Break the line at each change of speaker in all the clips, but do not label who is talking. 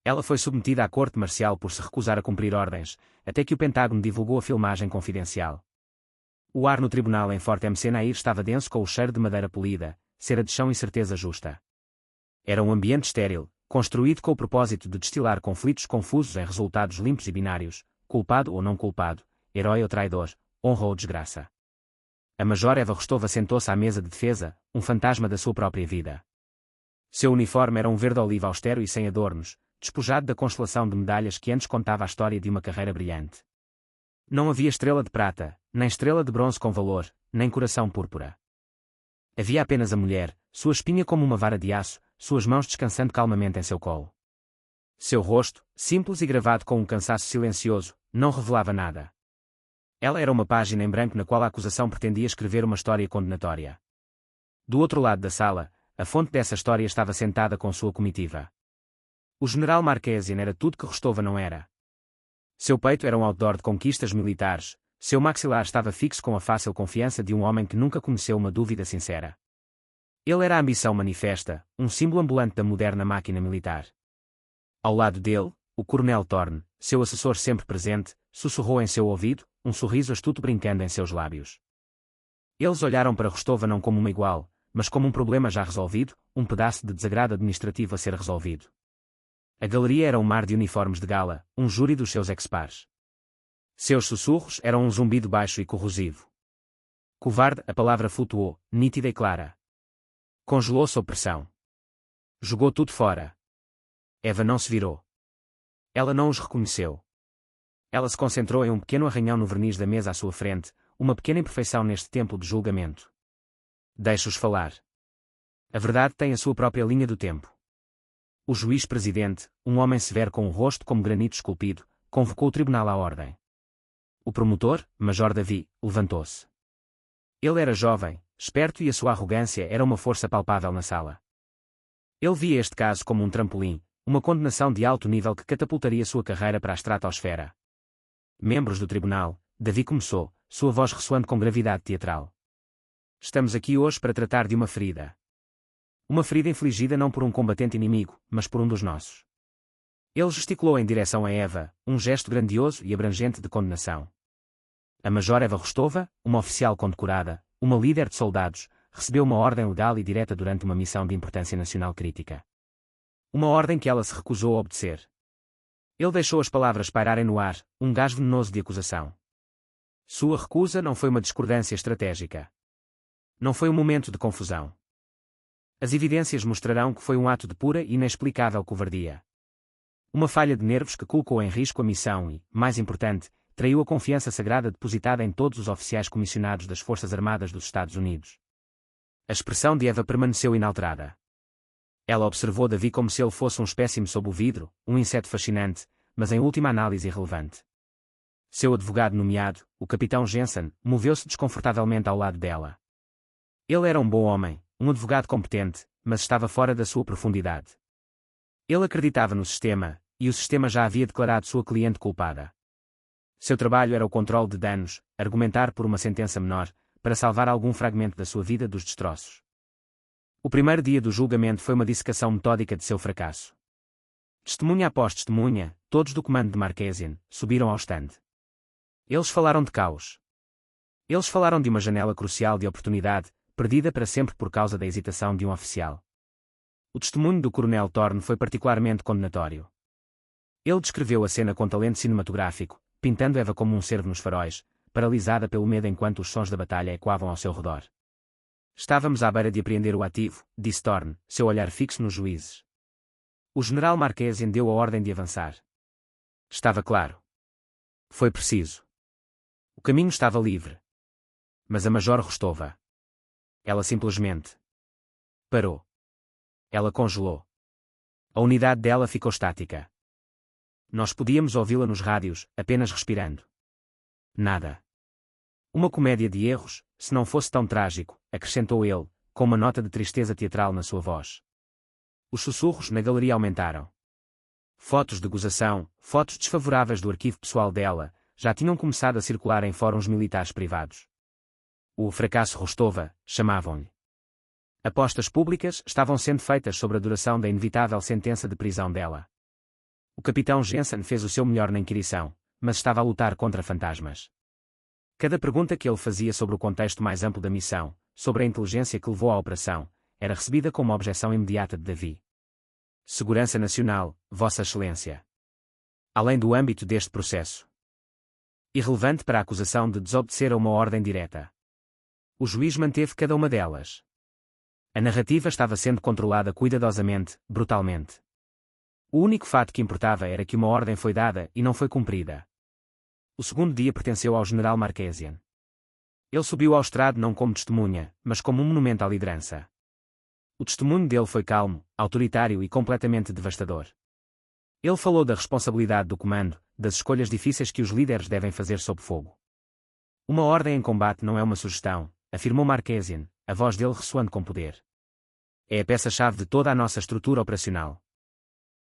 Ela foi submetida à corte marcial por se recusar a cumprir ordens, até que o Pentágono divulgou a filmagem confidencial. O ar no tribunal em Fort MC estava denso com o cheiro de madeira polida, cera de chão e certeza justa. Era um ambiente estéril, construído com o propósito de destilar conflitos confusos em resultados limpos e binários, culpado ou não culpado, herói ou traidor, honra ou desgraça. A Major Eva Rostova sentou-se à mesa de defesa, um fantasma da sua própria vida. Seu uniforme era um verde oliva austero e sem adornos, despojado da constelação de medalhas que antes contava a história de uma carreira brilhante. Não havia estrela de prata, nem estrela de bronze com valor, nem coração púrpura. Havia apenas a mulher, sua espinha como uma vara de aço, suas mãos descansando calmamente em seu colo. Seu rosto, simples e gravado com um cansaço silencioso, não revelava nada. Ela era uma página em branco na qual a acusação pretendia escrever uma história condenatória. Do outro lado da sala, a fonte dessa história estava sentada com sua comitiva. O general Marquesian era tudo que Rostova não era. Seu peito era um outdoor de conquistas militares, seu maxilar estava fixo com a fácil confiança de um homem que nunca conheceu uma dúvida sincera. Ele era a ambição manifesta, um símbolo ambulante da moderna máquina militar. Ao lado dele, o coronel Thorne, seu assessor sempre presente, sussurrou em seu ouvido, um sorriso astuto brincando em seus lábios. Eles olharam para Rostova não como uma igual, mas como um problema já resolvido, um pedaço de desagrado administrativo a ser resolvido. A galeria era um mar de uniformes de gala, um júri dos seus ex-pares. Seus sussurros eram um zumbido baixo e corrosivo. Covarde, a palavra flutuou, nítida e clara. Congelou sob pressão. Jogou tudo fora. Eva não se virou. Ela não os reconheceu. Ela se concentrou em um pequeno arranhão no verniz da mesa à sua frente, uma pequena imperfeição neste templo de julgamento. Deixe-os falar. A verdade tem a sua própria linha do tempo. O juiz-presidente, um homem severo com um rosto como granito esculpido, convocou o tribunal à ordem. O promotor, Major Davi, levantou-se. Ele era jovem, esperto e a sua arrogância era uma força palpável na sala. Ele via este caso como um trampolim, uma condenação de alto nível que catapultaria sua carreira para a estratosfera. Membros do tribunal, Davi começou, sua voz ressoando com gravidade teatral. Estamos aqui hoje para tratar de uma ferida. Uma ferida infligida não por um combatente inimigo, mas por um dos nossos. Ele gesticulou em direção a Eva, um gesto grandioso e abrangente de condenação. A Major Eva Rostova, uma oficial condecorada, uma líder de soldados, recebeu uma ordem legal e direta durante uma missão de importância nacional crítica. Uma ordem que ela se recusou a obedecer. Ele deixou as palavras pairarem no ar, um gás venenoso de acusação. Sua recusa não foi uma discordância estratégica. Não foi um momento de confusão. As evidências mostrarão que foi um ato de pura e inexplicável covardia. Uma falha de nervos que colocou em risco a missão e, mais importante, traiu a confiança sagrada depositada em todos os oficiais comissionados das Forças Armadas dos Estados Unidos. A expressão de Eva permaneceu inalterada. Ela observou Davi como se ele fosse um espécime sob o vidro, um inseto fascinante, mas em última análise irrelevante. Seu advogado nomeado, o capitão Jensen, moveu-se desconfortavelmente ao lado dela. Ele era um bom homem, um advogado competente, mas estava fora da sua profundidade. Ele acreditava no sistema, e o sistema já havia declarado sua cliente culpada. Seu trabalho era o controle de danos, argumentar por uma sentença menor, para salvar algum fragmento da sua vida dos destroços. O primeiro dia do julgamento foi uma dissecação metódica de seu fracasso. Testemunha após testemunha, todos do comando de Marquesian, subiram ao stand. Eles falaram de caos. Eles falaram de uma janela crucial de oportunidade, perdida para sempre por causa da hesitação de um oficial. O testemunho do coronel Thorne foi particularmente condenatório. Ele descreveu a cena com talento cinematográfico, pintando Eva como um cervo nos faróis, paralisada pelo medo enquanto os sons da batalha ecoavam ao seu redor. Estávamos à beira de apreender o ativo, disse Thorne, seu olhar fixo nos juízes. O general Marquesian deu a ordem de avançar. Estava claro. Foi preciso. O caminho estava livre. Mas a Major Rostova. Ela simplesmente parou. Ela congelou. A unidade dela ficou estática. Nós podíamos ouvi-la nos rádios, apenas respirando. Nada. Uma comédia de erros, se não fosse tão trágico, acrescentou ele, com uma nota de tristeza teatral na sua voz. Os sussurros na galeria aumentaram. Fotos de gozação, fotos desfavoráveis do arquivo pessoal dela, já tinham começado a circular em fóruns militares privados. O fracasso Rostova, chamavam-lhe. Apostas públicas estavam sendo feitas sobre a duração da inevitável sentença de prisão dela. O capitão Jensen fez o seu melhor na inquirição, mas estava a lutar contra fantasmas. Cada pergunta que ele fazia sobre o contexto mais amplo da missão, sobre a inteligência que levou à operação, era recebida com uma objeção imediata de Davi. Segurança Nacional, Vossa Excelência. Além do âmbito deste processo. Irrelevante para a acusação de desobedecer a uma ordem direta. O juiz manteve cada uma delas. A narrativa estava sendo controlada cuidadosamente, brutalmente. O único fato que importava era que uma ordem foi dada e não foi cumprida. O segundo dia pertenceu ao general Marquesian. Ele subiu ao estrado não como testemunha, mas como um monumento à liderança. O testemunho dele foi calmo, autoritário e completamente devastador. Ele falou da responsabilidade do comando, das escolhas difíceis que os líderes devem fazer sob fogo. Uma ordem em combate não é uma sugestão, afirmou Marquesian, a voz dele ressoando com poder. É a peça-chave de toda a nossa estrutura operacional.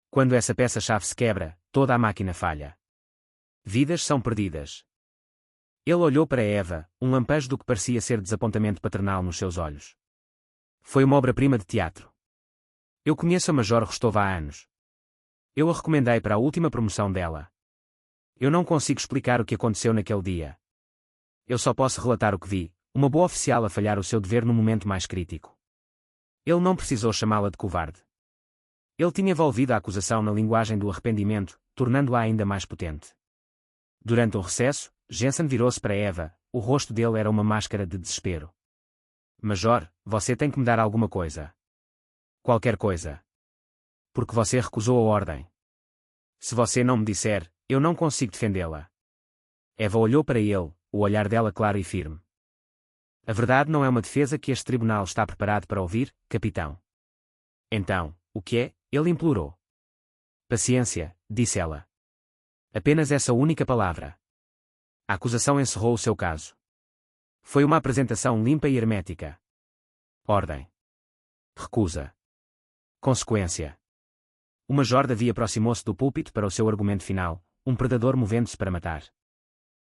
Quando essa peça-chave se quebra, toda a máquina falha. Vidas são perdidas. Ele olhou para Eva, um lampejo do que parecia ser desapontamento paternal nos seus olhos. Foi uma obra-prima de teatro. Eu conheço a Major Rostova há anos. Eu a recomendei para a última promoção dela. Eu não consigo explicar o que aconteceu naquele dia. Eu só posso relatar o que vi, uma boa oficial a falhar o seu dever no momento mais crítico. Ele não precisou chamá-la de covarde. Ele tinha envolvido a acusação na linguagem do arrependimento, tornando-a ainda mais potente. Durante um recesso, Jensen virou-se para Eva, o rosto dele era uma máscara de desespero. Major, você tem que me dar alguma coisa. Qualquer coisa. Porque você recusou a ordem. Se você não me disser, eu não consigo defendê-la. Eva olhou para ele, o olhar dela claro e firme. A verdade não é uma defesa que este tribunal está preparado para ouvir, capitão. Então, o que é? Ele implorou. Paciência, disse ela. Apenas essa única palavra. A acusação encerrou o seu caso. Foi uma apresentação limpa e hermética. Ordem. Recusa. Consequência. O Major Davi aproximou-se do púlpito para o seu argumento final, um predador movendo-se para matar.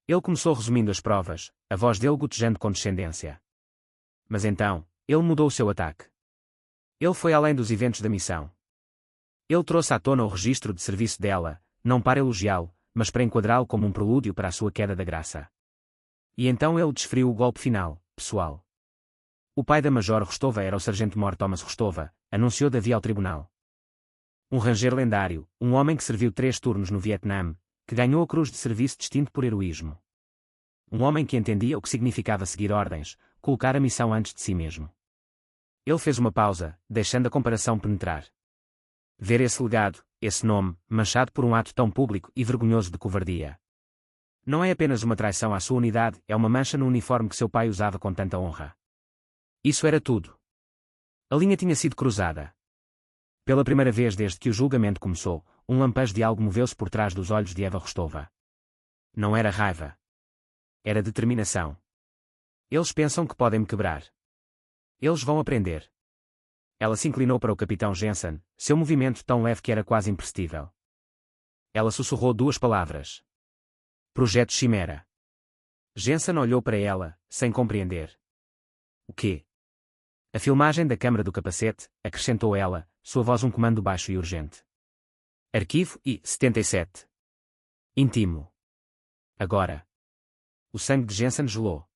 Ele começou resumindo as provas, a voz dele gotejando com descendência. Mas então, ele mudou o seu ataque. Ele foi além dos eventos da missão. Ele trouxe à tona o registro de serviço dela, não para elogiá-lo, mas para enquadrá-lo como um prelúdio para a sua queda da graça. E então ele desferiu o golpe final, pessoal. O pai da Major Rostova era o sargento-mor Thomas Rostova, anunciou Davi ao tribunal. Um ranger lendário, um homem que serviu 3 turnos no Vietnã, que ganhou a cruz de serviço distinto por heroísmo. Um homem que entendia o que significava seguir ordens, colocar a missão antes de si mesmo. Ele fez uma pausa, deixando a comparação penetrar. Ver esse legado, esse nome, manchado por um ato tão público e vergonhoso de covardia. Não é apenas uma traição à sua unidade, é uma mancha no uniforme que seu pai usava com tanta honra. Isso era tudo. A linha tinha sido cruzada. Pela primeira vez desde que o julgamento começou, um lampejo de algo moveu-se por trás dos olhos de Eva Rostova. Não era raiva. Era determinação. Eles pensam que podem me quebrar. Eles vão aprender. Ela se inclinou para o capitão Jensen, seu movimento tão leve que era quase imperceptível. Ela sussurrou 2 palavras. Projeto Chimera. Jensen olhou para ela, sem compreender. O quê? A filmagem da câmara do capacete, acrescentou ela, sua voz um comando baixo e urgente. Arquivo I-77. Íntimo. Agora. O sangue de Jensen gelou.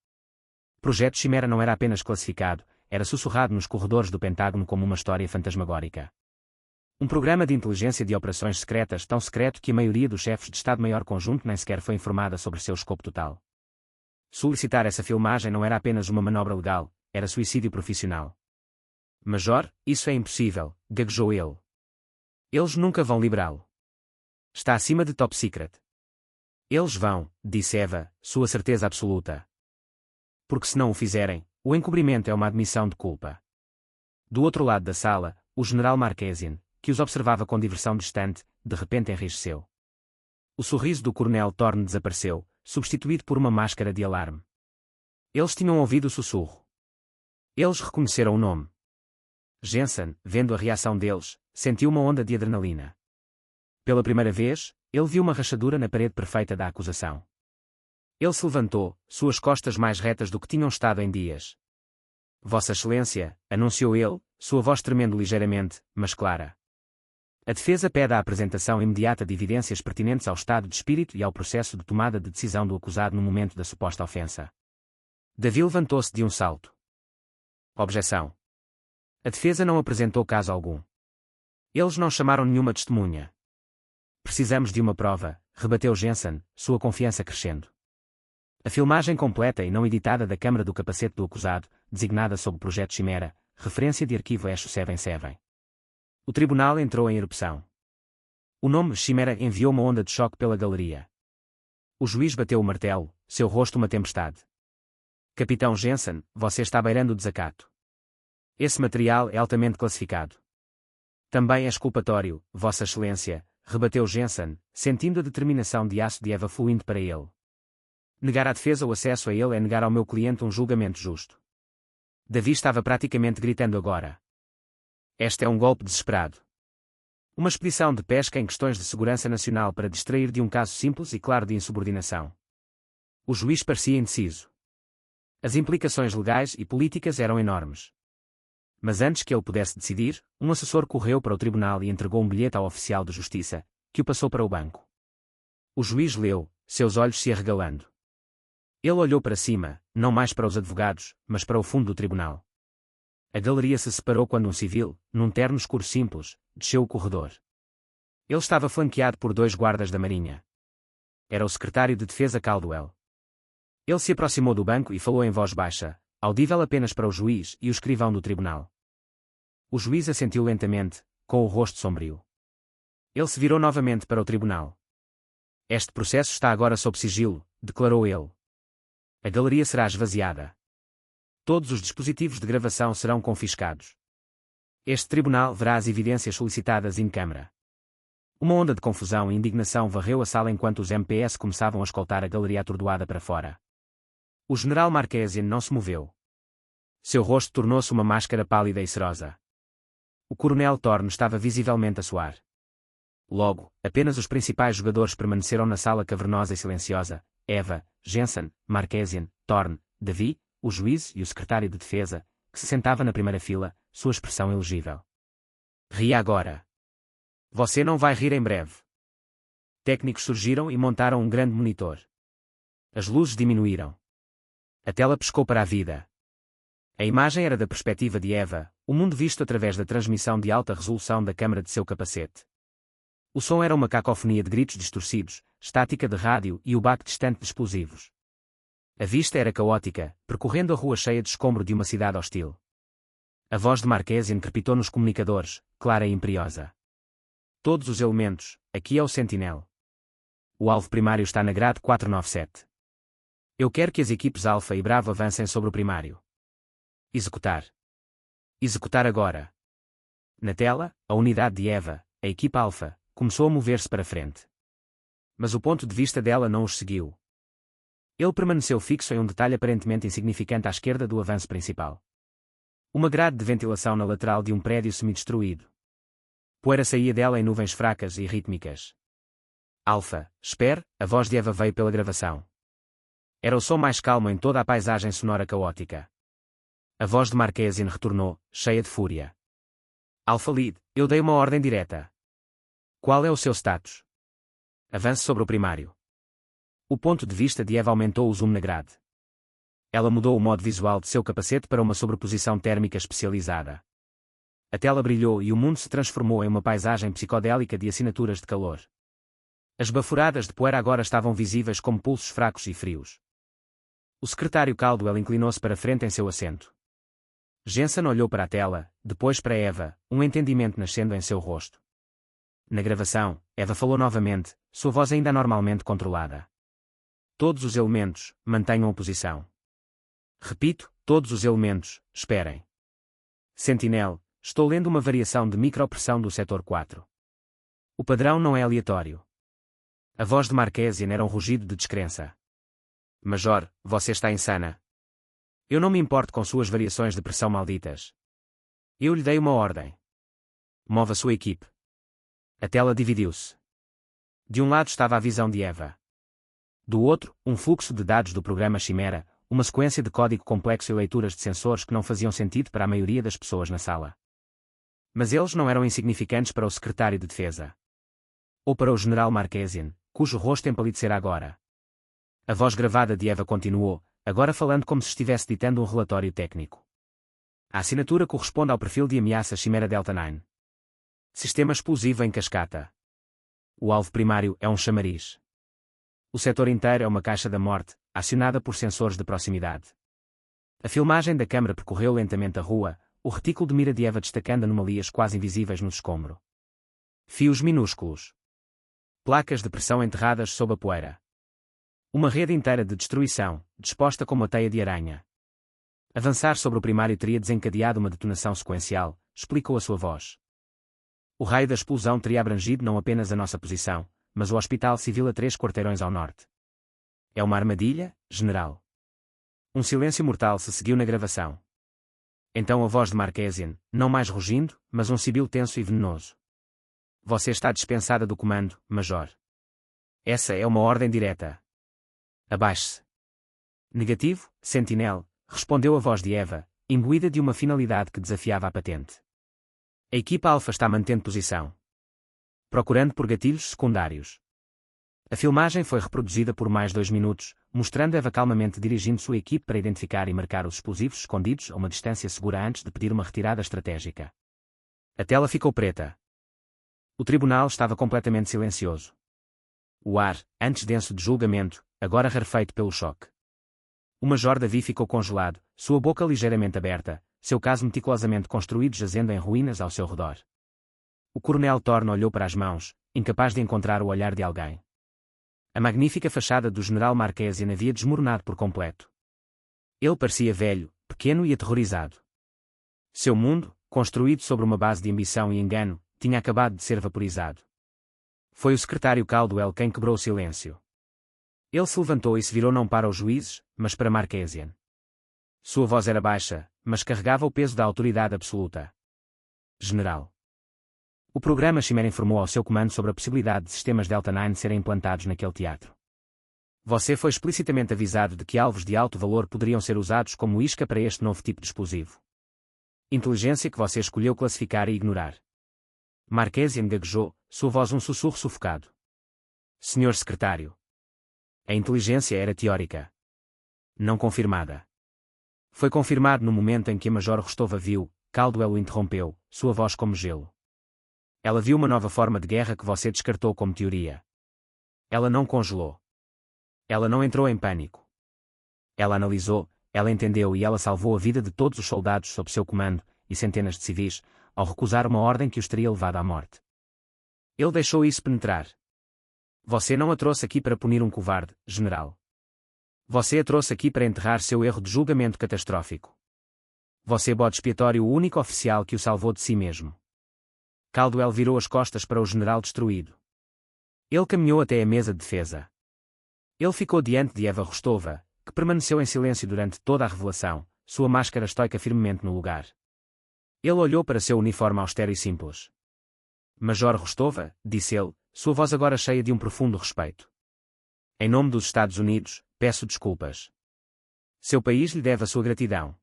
Projeto Chimera não era apenas classificado, era sussurrado nos corredores do Pentágono como uma história fantasmagórica. Um programa de inteligência de operações secretas tão secreto que a maioria dos chefes de Estado-Maior Conjunto nem sequer foi informada sobre seu escopo total. Solicitar essa filmagem não era apenas uma manobra legal, era suicídio profissional. Major, isso é impossível, gaguejou ele. Eles nunca vão liberá-lo. Está acima de top secret. Eles vão, disse Eva, sua certeza absoluta. Porque se não o fizerem, o encobrimento é uma admissão de culpa. Do outro lado da sala, o general Marquesian, que os observava com diversão distante, de repente enrijeceu. O sorriso do coronel Thorne desapareceu, substituído por uma máscara de alarme. Eles tinham ouvido o sussurro. Eles reconheceram o nome. Jensen, vendo a reação deles, sentiu uma onda de adrenalina. Pela primeira vez, ele viu uma rachadura na parede perfeita da acusação. Ele se levantou, suas costas mais retas do que tinham estado em dias. Vossa Excelência, anunciou ele, sua voz tremendo ligeiramente, mas clara. A defesa pede a apresentação imediata de evidências pertinentes ao estado de espírito e ao processo de tomada de decisão do acusado no momento da suposta ofensa. Davi levantou-se de um salto. Objeção. A defesa não apresentou caso algum. Eles não chamaram nenhuma testemunha. Precisamos de uma prova, rebateu Jensen, sua confiança crescendo. A filmagem completa e não editada da câmara do capacete do acusado, designada sob o projeto Chimera, referência de arquivo ESHO-77. O tribunal entrou em erupção. O nome Chimera enviou uma onda de choque pela galeria. O juiz bateu o martelo, seu rosto uma tempestade. Capitão Jensen, você está beirando o desacato. Esse material é altamente classificado. Também é exculpatório, Vossa Excelência, rebateu Jensen, sentindo a determinação de aço de Eva fluindo para ele. Negar à defesa o acesso a ele é negar ao meu cliente um julgamento justo. Davi estava praticamente gritando agora. Este é um golpe desesperado. Uma expedição de pesca em questões de segurança nacional para distrair de um caso simples e claro de insubordinação. O juiz parecia indeciso. As implicações legais e políticas eram enormes. Mas antes que ele pudesse decidir, um assessor correu para o tribunal e entregou um bilhete ao oficial de justiça, que o passou para o banco. O juiz leu, seus olhos se arregalando. Ele olhou para cima, não mais para os advogados, mas para o fundo do tribunal. A galeria se separou quando um civil, num terno escuro simples, desceu o corredor. Ele estava flanqueado por 2 guardas da Marinha. Era o secretário de Defesa Caldwell. Ele se aproximou do banco e falou em voz baixa, audível apenas para o juiz e o escrivão do tribunal. O juiz assentiu lentamente, com o rosto sombrio. Ele se virou novamente para o tribunal. Este processo está agora sob sigilo, declarou ele. A galeria será esvaziada. Todos os dispositivos de gravação serão confiscados. Este tribunal verá as evidências solicitadas in câmara. Uma onda de confusão e indignação varreu a sala enquanto os MPS começavam a escoltar a galeria atordoada para fora. O general Marquesian não se moveu. Seu rosto tornou-se uma máscara pálida e cerosa. O coronel Thorne estava visivelmente a suar. Logo, apenas os principais jogadores permaneceram na sala cavernosa e silenciosa: Eva, Jensen, Marquesian, Thorne, Davi, o juiz e o secretário de defesa, que se sentava na primeira fila, sua expressão elegível. Ria agora. Você não vai rir em breve. Técnicos surgiram e montaram um grande monitor. As luzes diminuíram. A tela piscou para a vida. A imagem era da perspectiva de Eva, o mundo visto através da transmissão de alta resolução da câmara de seu capacete. O som era uma cacofonia de gritos distorcidos, estática de rádio e o baque distante de explosivos. A vista era caótica, percorrendo a rua cheia de escombro de uma cidade hostil. A voz de Marquesian crepitou nos comunicadores, clara e imperiosa. Todos os elementos, aqui é o Sentinel. O alvo primário está na grade 497. Eu quero que as equipes Alpha e Bravo avancem sobre o primário. Executar. Executar agora. Na tela, a unidade de Eva, a equipa Alpha, começou a mover-se para frente. Mas o ponto de vista dela não os seguiu. Ele permaneceu fixo em um detalhe aparentemente insignificante à esquerda do avanço principal. Uma grade de ventilação na lateral de um prédio semi-destruído. Poeira saía dela em nuvens fracas e rítmicas. Alpha, espere, a voz de Eva veio pela gravação. Era o som mais calmo em toda a paisagem sonora caótica. A voz de Marquesian retornou, cheia de fúria. Alpha Lead, eu dei uma ordem direta. Qual é o seu status? Avance sobre o primário. O ponto de vista de Eva aumentou o zoom na grade. Ela mudou o modo visual de seu capacete para uma sobreposição térmica especializada. A tela brilhou e o mundo se transformou em uma paisagem psicodélica de assinaturas de calor. As baforadas de poeira agora estavam visíveis como pulsos fracos e frios. O secretário Caldwell inclinou-se para frente em seu assento. Jensen olhou para a tela, depois para Eva, um entendimento nascendo em seu rosto. Na gravação, Eva falou novamente, sua voz ainda normalmente controlada. Todos os elementos, mantenham a posição. Repito, todos os elementos, esperem. Sentinel, estou lendo uma variação de micropressão do setor 4. O padrão não é aleatório. A voz de Marquesian era um rugido de descrença. Major, você está insana. Eu não me importo com suas variações de pressão malditas. Eu lhe dei uma ordem. Move a sua equipe. A tela dividiu-se. De um lado estava a visão de Eva. Do outro, um fluxo de dados do programa Chimera, uma sequência de código complexo e leituras de sensores que não faziam sentido para a maioria das pessoas na sala. Mas eles não eram insignificantes para o secretário de defesa. Ou para o general Marquesian, cujo rosto empalidecera agora. A voz gravada de Eva continuou, agora falando como se estivesse ditando um relatório técnico. A assinatura corresponde ao perfil de ameaça Chimera Delta 9. Sistema explosivo em cascata. O alvo primário é um chamariz. O setor inteiro é uma caixa da morte, acionada por sensores de proximidade. A filmagem da câmara percorreu lentamente a rua, o retículo de mira de Eva destacando anomalias quase invisíveis no escombro. Fios minúsculos. Placas de pressão enterradas sob a poeira. Uma rede inteira de destruição, disposta como uma teia de aranha. Avançar sobre o primário teria desencadeado uma detonação sequencial, explicou a sua voz. O raio da explosão teria abrangido não apenas a nossa posição, mas o hospital civil a 3 quarteirões ao norte. É uma armadilha, general. Um silêncio mortal se seguiu na gravação. Então a voz de Marquesian, não mais rugindo, mas um sibilo tenso e venenoso. Você está dispensada do comando, Major. Essa é uma ordem direta. Abaixe-se. Negativo, Sentinel, respondeu a voz de Eva, imbuída de uma finalidade que desafiava a patente. A equipa Alpha está mantendo posição. Procurando por gatilhos secundários. A filmagem foi reproduzida por mais 2 minutos, mostrando Eva calmamente dirigindo sua equipe para identificar e marcar os explosivos escondidos a uma distância segura antes de pedir uma retirada estratégica. A tela ficou preta. O tribunal estava completamente silencioso. O ar, antes denso de julgamento, agora rarefeito pelo choque. O Major Davi ficou congelado, sua boca ligeiramente aberta, seu caso meticulosamente construído jazendo em ruínas ao seu redor. O Coronel Thorne olhou para as mãos, incapaz de encontrar o olhar de alguém. A magnífica fachada do General Marquesian havia desmoronado por completo. Ele parecia velho, pequeno e aterrorizado. Seu mundo, construído sobre uma base de ambição e engano, tinha acabado de ser vaporizado. Foi o secretário Caldwell quem quebrou o silêncio. Ele se levantou e se virou não para os juízes, mas para Marquesian. Sua voz era baixa, mas carregava o peso da autoridade absoluta. General. O programa Chimera informou ao seu comando sobre a possibilidade de sistemas Delta 9 serem implantados naquele teatro. Você foi explicitamente avisado de que alvos de alto valor poderiam ser usados como isca para este novo tipo de explosivo. Inteligência que você escolheu classificar e ignorar. Marquesian gaguejou, sua voz um sussurro sufocado. Senhor Secretário. A inteligência era teórica. Não confirmada. Foi confirmado no momento em que a Major Rostova viu, Caldwell o interrompeu, sua voz como gelo. Ela viu uma nova forma de guerra que você descartou como teoria. Ela não congelou. Ela não entrou em pânico. Ela analisou, ela entendeu e ela salvou a vida de todos os soldados sob seu comando, e centenas de civis, ao recusar uma ordem que os teria levado à morte. Ele deixou isso penetrar. Você não a trouxe aqui para punir um covarde, general. Você a trouxe aqui para enterrar seu erro de julgamento catastrófico. Você bode expiatório o único oficial que o salvou de si mesmo. Caldwell virou as costas para o general destruído. Ele caminhou até a mesa de defesa. Ele ficou diante de Eva Rostova, que permaneceu em silêncio durante toda a revelação, sua máscara estoica firmemente no lugar. Ele olhou para seu uniforme austero e simples. Major Rostova, disse ele, sua voz agora cheia de um profundo respeito. Em nome dos Estados Unidos, peço desculpas. Seu país lhe deve a sua gratidão.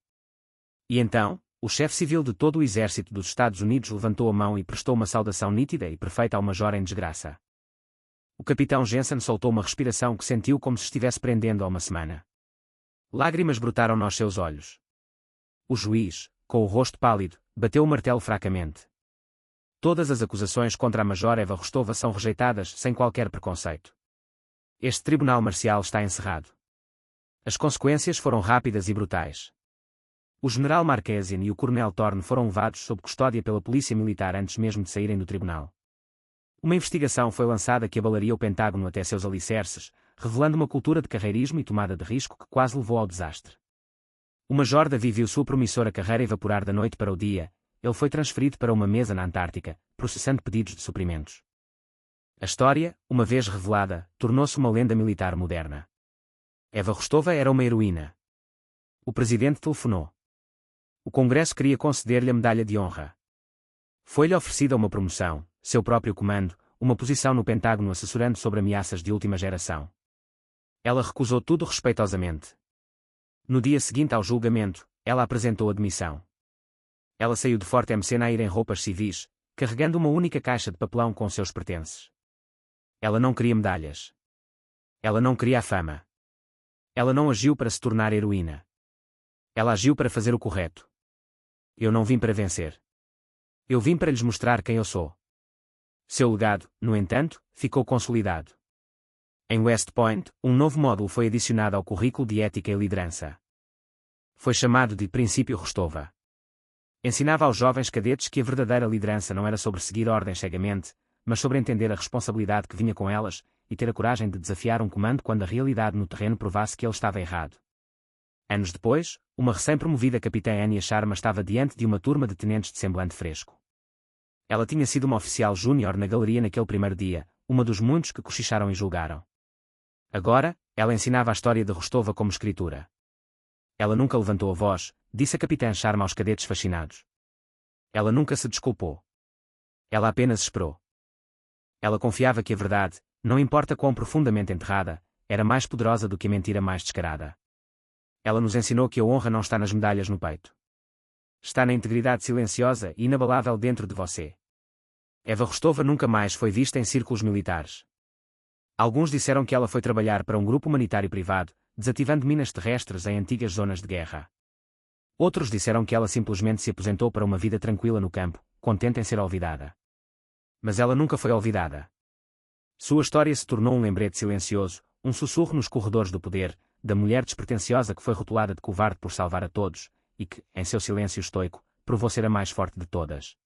E então, o chefe civil de todo o exército dos Estados Unidos levantou a mão e prestou uma saudação nítida e perfeita ao major em desgraça. O capitão Jensen soltou uma respiração que sentiu como se estivesse prendendo há uma semana. Lágrimas brotaram nos seus olhos. O juiz, com o rosto pálido, bateu o martelo fracamente. Todas as acusações contra a Major Eva Rostova são rejeitadas sem qualquer preconceito. Este tribunal marcial está encerrado. As consequências foram rápidas e brutais. O general Marquesian e o coronel Thorne foram levados sob custódia pela polícia militar antes mesmo de saírem do tribunal. Uma investigação foi lançada que abalaria o Pentágono até seus alicerces, revelando uma cultura de carreirismo e tomada de risco que quase levou ao desastre. O Major Davi viu sua promissora carreira evaporar da noite para o dia. Ele foi transferido para uma mesa na Antártica, processando pedidos de suprimentos. A história, uma vez revelada, tornou-se uma lenda militar moderna. Eva Rostova era uma heroína. O presidente telefonou. O Congresso queria conceder-lhe a medalha de honra. Foi-lhe oferecida uma promoção, seu próprio comando, uma posição no Pentágono assessorando sobre ameaças de última geração. Ela recusou tudo respeitosamente. No dia seguinte ao julgamento, ela apresentou admissão. Ela saiu de Fort MC Nair em roupas civis, carregando uma única caixa de papelão com seus pertences. Ela não queria medalhas. Ela não queria a fama. Ela não agiu para se tornar heroína. Ela agiu para fazer o correto. Eu não vim para vencer. Eu vim para lhes mostrar quem eu sou. Seu legado, no entanto, ficou consolidado. Em West Point, um novo módulo foi adicionado ao currículo de ética e liderança. Foi chamado de Princípio Rostova. Ensinava aos jovens cadetes que a verdadeira liderança não era sobre seguir ordens cegamente, mas sobre entender a responsabilidade que vinha com elas, e ter a coragem de desafiar um comando quando a realidade no terreno provasse que ele estava errado. Anos depois, uma recém-promovida capitã Anya Sharma estava diante de uma turma de tenentes de semblante fresco. Ela tinha sido uma oficial júnior na galeria naquele primeiro dia, uma dos muitos que cochicharam e julgaram. Agora, ela ensinava a história de Rostova como escritura. Ela nunca levantou a voz, disse a capitã Sharma aos cadetes fascinados. Ela nunca se desculpou. Ela apenas esperou. Ela confiava que a verdade, não importa quão profundamente enterrada, era mais poderosa do que a mentira mais descarada. Ela nos ensinou que a honra não está nas medalhas no peito. Está na integridade silenciosa e inabalável dentro de você. Eva Rostova nunca mais foi vista em círculos militares. Alguns disseram que ela foi trabalhar para um grupo humanitário privado, desativando minas terrestres em antigas zonas de guerra. Outros disseram que ela simplesmente se aposentou para uma vida tranquila no campo, contente em ser olvidada. Mas ela nunca foi olvidada. Sua história se tornou um lembrete silencioso, um sussurro nos corredores do poder, da mulher despretensiosa que foi rotulada de covarde por salvar a todos, e que, em seu silêncio estoico, provou ser a mais forte de todas.